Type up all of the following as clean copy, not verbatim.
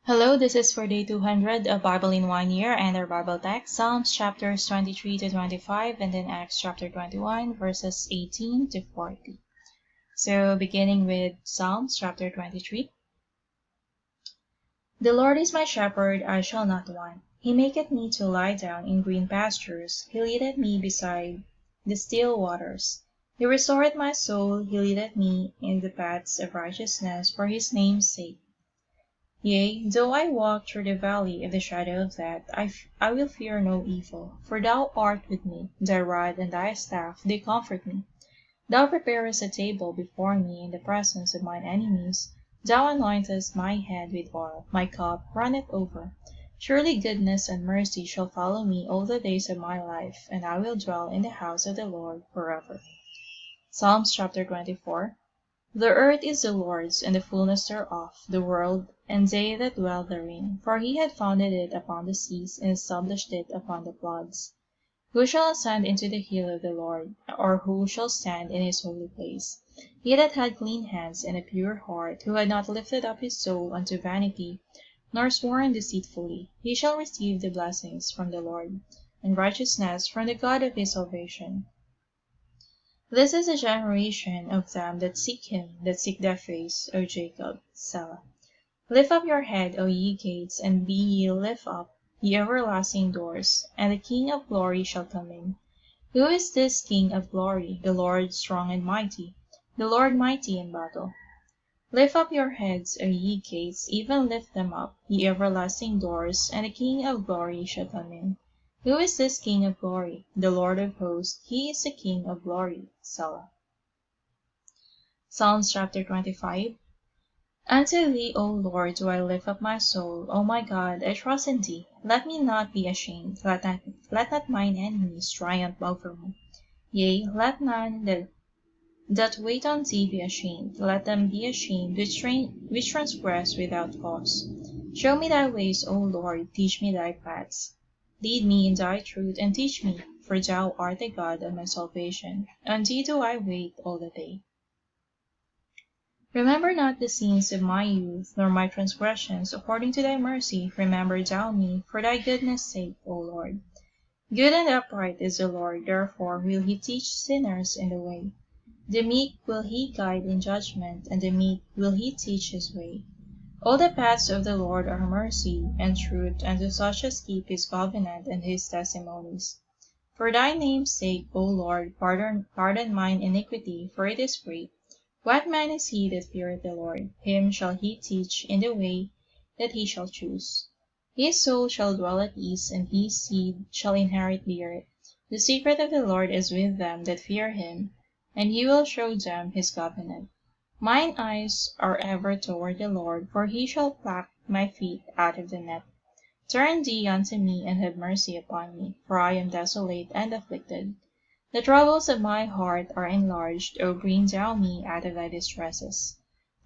Hello, this is for day 200 of Bible in 1 Year and our Bible text, Psalms chapters 23 to 25 and then Acts chapter 21 verses 18 to 40. So beginning with Psalms chapter 23. The Lord is my shepherd, I shall not want. He maketh me to lie down in green pastures. He leadeth me beside the still waters. He restoreth my soul. He leadeth me in the paths of righteousness for his name's sake. Yea, though I walk through the valley of the shadow of death, I will fear no evil, for thou art with me. Thy rod and thy staff, they comfort me. Thou preparest a table before me in the presence of mine enemies. Thou anointest my head with oil, my cup runneth over. Surely goodness and mercy shall follow me all the days of my life, and I will dwell in the house of the Lord forever. Psalms chapter 24. The earth is the Lord's, and the fullness thereof, the world, and they that dwell therein. For he hath founded it upon the seas, and established it upon the floods. Who shall ascend into the hill of the Lord, or who shall stand in his holy place? He that had clean hands and a pure heart, who had not lifted up his soul unto vanity, nor sworn deceitfully, he shall receive the blessings from the Lord, and righteousness from the God of his salvation. This is a generation of them that seek him, that seek thy face, O Jacob. Selah. Lift up your head, O ye gates, and be ye lift up, ye everlasting doors, and the King of glory shall come in. Who is this King of glory? The Lord strong and mighty, the Lord mighty in battle. Lift up your heads, O ye gates, even lift them up, ye everlasting doors, and the King of glory shall come in. Who is this King of glory? The Lord of hosts, he is the King of glory. Selah. Psalms chapter 25. Unto thee, O Lord, do I lift up my soul. O my God, I trust in thee. Let me not be ashamed. Let not mine enemies triumph over me. Yea, let none that wait on thee be ashamed. Let them be ashamed which transgress without cause. Show me thy ways, O Lord, teach me thy paths. Lead me in thy truth, and teach me, for thou art the God of my salvation. On thee do I wait all the day. Remember not the sins of my youth, nor my transgressions. According to thy mercy, remember thou me, for thy goodness' sake, O Lord. Good and upright is the Lord, therefore will he teach sinners in the way. The meek will he guide in judgment, and the meek will he teach his way. All the paths of the Lord are mercy and truth unto such as keep his covenant and his testimonies. For thy name's sake, O Lord, pardon mine iniquity, for it is great. What man is he that feareth the Lord? Him shall he teach in the way that he shall choose. His soul shall dwell at ease, and his seed shall inherit the earth. The secret of the Lord is with them that fear him, and he will show them his covenant. Mine eyes are ever toward the Lord, for he shall pluck my feet out of the net. Turn thee unto me, and have mercy upon me, for I am desolate and afflicted. The troubles of my heart are enlarged. O bring thou me out of thy distresses.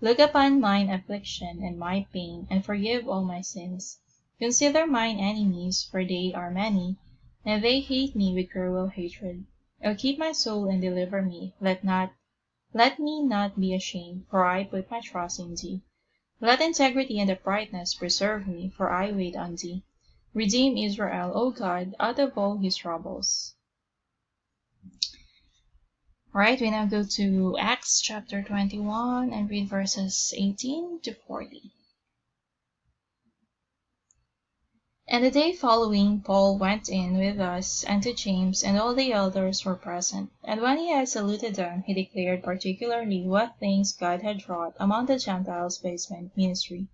Look upon mine affliction and my pain, and forgive all my sins. Consider mine enemies, for they are many, and they hate me with cruel hatred. O keep my soul and deliver me. Let me not be ashamed, for I put my trust in thee. Let integrity and uprightness preserve me, for I wait on thee. Redeem Israel, O God, out of all his troubles. Alright, we now go to Acts chapter 21 and read verses 18 to 40. And the day following, Paul went in with us unto James, and all the elders were present. And when he had saluted them, he declared particularly what things God had wrought among the Gentiles by his ministry.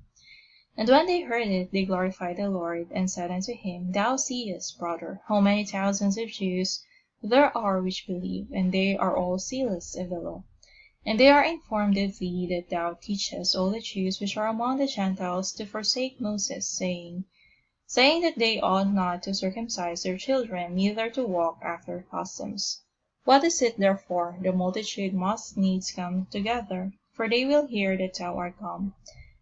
And when they heard it, they glorified the Lord, and said unto him, Thou seest, brother, how many thousands of Jews there are which believe, and they are all zealous of the law. And they are informed of thee that thou teachest all the Jews which are among the Gentiles to forsake Moses, saying that they ought not to circumcise their children, neither to walk after customs. What is it therefore? The multitude must needs come together, for they will hear that thou art come.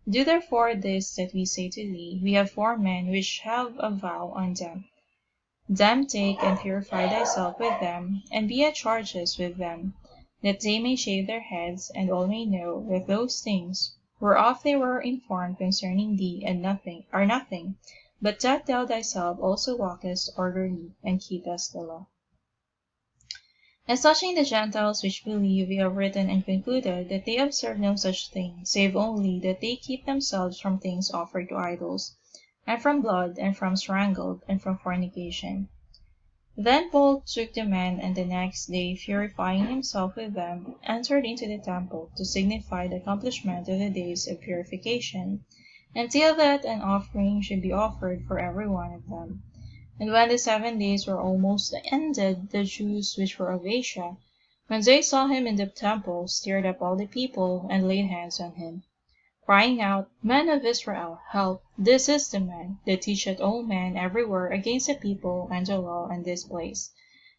Do therefore this that we say to thee. We have 4 men which have a vow on them. Them take, and purify thyself with them, and be at charges with them, that they may shave their heads, and all may know that those things whereof they were informed concerning thee, and nothing, are nothing, but that thou thyself also walkest orderly, and keepest the law. As touching the Gentiles which believe, we have written and concluded that they observe no such thing, save only that they keep themselves from things offered to idols, and from blood, and from strangled, and from fornication. Then Paul took the men, and the next day, purifying himself with them, entered into the temple, to signify the accomplishment of the days of purification, until that an offering should be offered for every one of them. And when the 7 days were almost ended, the Jews which were of Asia, when they saw him in the temple, stirred up all the people, and laid hands on him, crying out, Men of Israel, help! This is the man that teacheth all men everywhere against the people and the law in this place,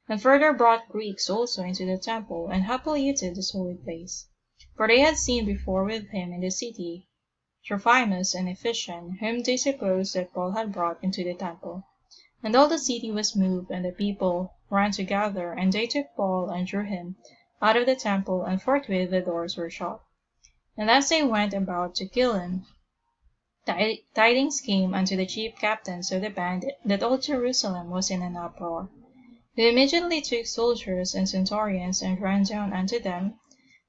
and further brought Greeks also into the temple, and have polluted this holy place. For they had seen before with him in the city Trophimus and Ephesian, whom they supposed that Paul had brought into the temple. And all the city was moved, and the people ran together, and they took Paul and drew him out of the temple, and forthwith the doors were shut. And as they went about to kill him, tidings came unto the chief captains of the band that all Jerusalem was in an uproar, who immediately took soldiers and centurions, and ran down unto them.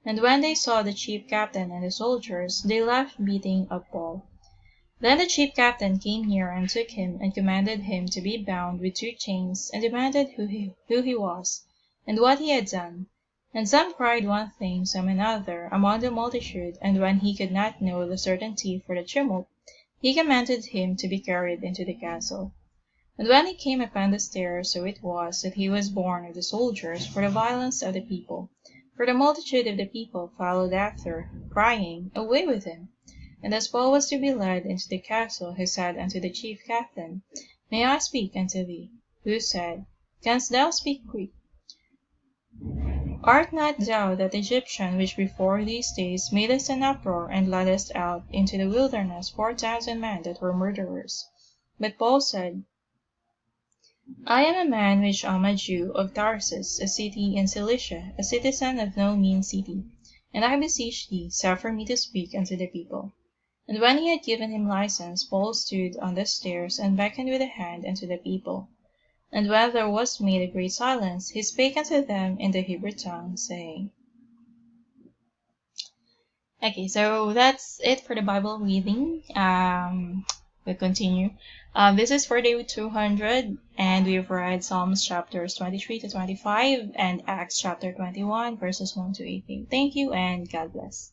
And when they saw the chief captain and the soldiers, they left beating of Paul. Then the chief captain came near, and took him, and commanded him to be bound with 2 chains, and demanded who he was, and what he had done. And some cried one thing, some another, among the multitude. And when he could not know the certainty for the tumult, he commanded him to be carried into the castle. And when he came upon the stairs, so it was that he was borne of the soldiers for the violence of the people. For the multitude of the people followed after, crying, Away with him! And as Paul was to be led into the castle, he said unto the chief captain, May I speak unto thee? Who said, Canst thou speak Greek? Art not thou that Egyptian which before these days madest an uproar, and leddest out into the wilderness 4,000 men that were murderers? But Paul said, I am a man which am a Jew of Tarsus, a city in Cilicia, a citizen of no mean city, and I beseech thee, suffer me to speak unto the people. And when he had given him license, Paul stood on the stairs, and beckoned with a hand unto the people. And when there was made a great silence, he spake unto them in the Hebrew tongue, saying. Okay, so that's it for the Bible reading. We'll continue. This is for day 200, and we've read Psalms chapters 23 to 25 and Acts chapter 21, verses 1 to 18. Thank you, and God bless.